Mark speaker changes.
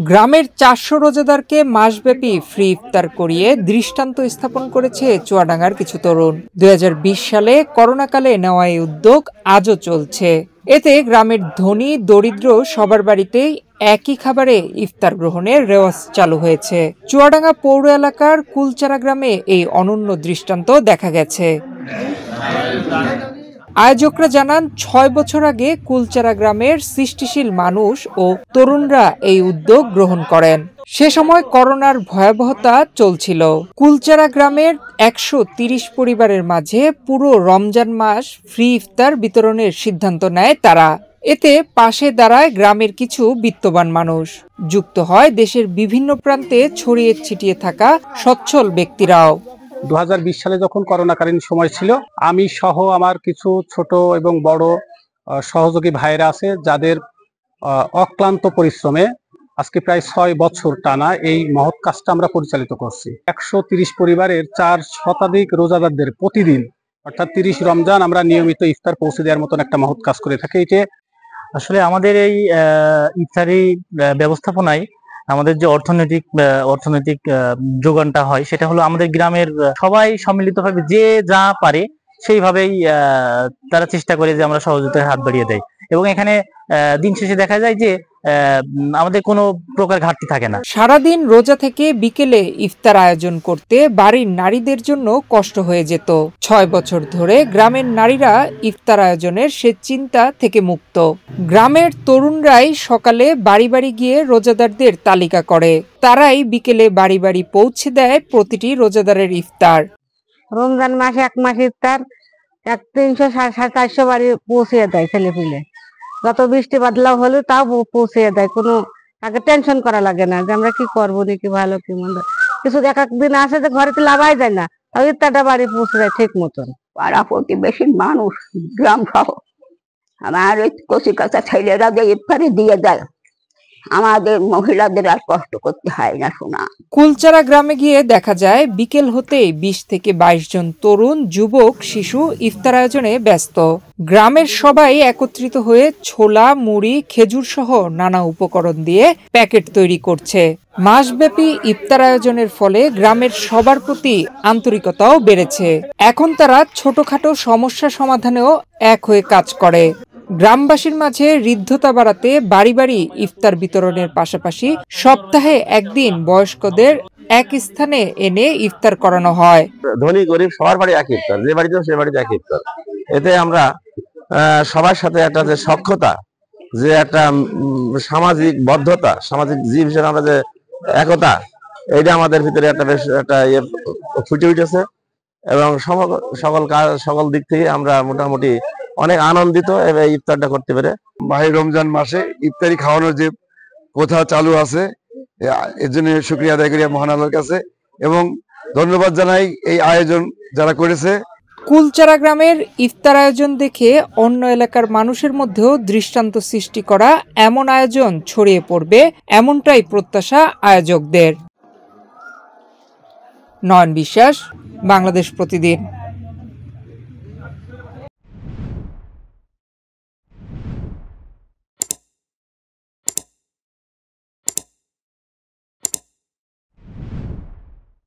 Speaker 1: গ্রামের ৪০০ রোজাদারকে মাসব্যাপী ফ্রি ইফতার করিয়ে দৃষ্টান্ত স্থাপন করেছে চুয়াডাঙ্গার কিছু তরুণ। ২০২০ সালে করোনাকালে নেওয়া এই উদ্যোগ আজও চলছে। এতে গ্রামের ধনী দরিদ্র সবার বাড়িতেই একই খাবারে ইফতার গ্রহণের রেওয়াজ চালু হয়েছে। চুয়াডাঙ্গা পৌর এলাকার কুলচারা গ্রামে এই অনন্য দৃষ্টান্ত দেখা গেছে। আয়োজকরা জানান, ৬ বছর আগে কুলচারা গ্রামের সৃষ্টিশীল মানুষ ও তরুণরা এই উদ্যোগ গ্রহণ করেন। সে সময় করোনার ভয়াবহতা চলছিল। কুলচারা গ্রামের ১৩০ পরিবারের মাঝে পুরো রমজান মাস ফ্রি ইফতার বিতরণের সিদ্ধান্ত নেয় তারা। এতে পাশে দাঁড়ায় গ্রামের কিছু বিত্তবান মানুষ। যুক্ত হয় দেশের বিভিন্ন প্রান্তে ছড়িয়ে ছিটিয়ে থাকা সচ্ছল ব্যক্তিরাও।
Speaker 2: ২০২০ সালে যখন করোনাকালীন সময় ছিল, আমি সহ আমার কিছু ছোট এবং বড় সহযোগী ভাইরা আছে, যাদের অক্লান্ত পরিশ্রমে আজকে প্রায় ৬ বছর টানা এই মহৎ কাজটা আমরা পরিচালিত করছি। ১৩০ পরিবারের ৪ শতাধিক রোজাদারদের প্রতিদিন অর্থাৎ ৩০ রমজান আমরা নিয়মিত ইফতার পৌঁছে দেওয়ার মতন একটা মহৎ কাজ করে থাকি। এটা
Speaker 3: আসলে আমাদের এই ইফতারি ব্যবস্থাপনায় আমাদের যে অর্থনৈতিক যোগানটা হয়, সেটা হলো আমাদের গ্রামের সবাই সম্মিলিতভাবে যে যা পারে সেইভাবেই তারা চেষ্টা করে যে আমরা সহযোগিতার হাত বাড়িয়ে দেয়, এবং এখানে দিন শেষে দেখা যায় যে আমাদের কোনো প্রকার ঘাটতি থাকে না।
Speaker 1: সারাদিন রোজা থেকে বিকেলে ইফতার আয়োজন করতে বাড়ির নারীদের জন্য কষ্ট হয়ে যেত। ৬ বছর ধরে গ্রামের নারীরা ইফতার আয়োজনের সে চিন্তা থেকে মুক্ত। গ্রামের তরুণরাই সকালে বাড়ি বাড়ি গিয়ে রোজাদারদের তালিকা করে, তারাই বিকেলে বাড়ি বাড়ি পৌঁছে দেয় প্রতিটি রোজাদারের ইফতার।
Speaker 4: রমজান মাসে ১ মাস ইফতার ৩০০ 450 বাড়ি পৌঁছে দেয় ছেলেপিলে। যত বৃষ্টি বাদলাও হলে তাও পৌঁছে দেয়, কোনো তাকে টেনশন করা লাগে না যে আমরা কি করবো নাকি ভালো কি মন্দ। কিছু এক একদিন আসে যে ঘরে তো লাভাই যায় না, তাও ইফতারটা বাড়ি পৌঁছে যায় ঠিক মতন।
Speaker 5: পাড়া প্রতিবেশী মানুষ, গ্রাম সহ আমার ওই কচি কাঁচা ছেলেরা যে ইফতারে দিয়ে দেয়, আমাদের মহিলাদের আর কষ্ট করতে হয় না। শোনা
Speaker 1: কুলচারা গ্রামে গিয়ে দেখা যায় বিকেল হতেই ২০ থেকে ২২ জন তরুণ, যুবক, শিশু ইফতার আয়োজনে ব্যস্ত। গ্রামের সবাই একত্রিত হয়ে ছোলা, মুড়ি, খেজুর সহ নানা উপকরণ দিয়ে প্যাকেট তৈরি করছে। মাসব্যাপী ইফতার আয়োজনের ফলে গ্রামের সবার প্রতি আন্তরিকতাও বেড়েছে। এখন তারা ছোটখাটো সমস্যা সমাধানেও এক হয়ে কাজ করে। গ্রামবাসীর মাঝে হৃদ্যতা বাড়াতে বাড়ি বাড়ি ইফতার বিতরণের পাশাপাশি সপ্তাহে একদিন বয়স্কদের এক স্থানে এনে ইফতার করানো হয়।
Speaker 6: ধনী গরিব সবার বাড়ি এক ইফতার, যে বাড়িতে সে বাড়িতে এক ইফতার। এতে আমরা সবার সাথে একটা যে সখ্যতা, যে একটা সামাজিক বদ্ধতা, সামাজিক জীব হিসেবে আমরা যে একতা, এইটা আমাদের ভিতরে একটা বেশ একটা ফুটে উঠেছে, এবং সকল দিক থেকে আমরা মোটামুটি অনেক আনন্দিত এই ইফতারটা করতে পেরে।
Speaker 7: মাহে রমজান মাসে ইফতারি খাওয়ানোর যে প্রথা চালু আছে, এর জন্য শুকরিয়া আদায় করি মহান আল্লাহর কাছে, এবং ধন্যবাদ জানাই এই আয়োজন যারা করেছে।
Speaker 1: কুলচারা গ্রামের ইফতার আয়োজন দেখে অন্য এলাকার মানুষের মধ্যেও দৃষ্টান্ত সৃষ্টি করা এমন আয়োজন ছড়িয়ে পড়বে, এমনটাই প্রত্যাশা আয়োজকদের। নয়ন বিশ্বাস, বাংলাদেশ প্রতিদিন।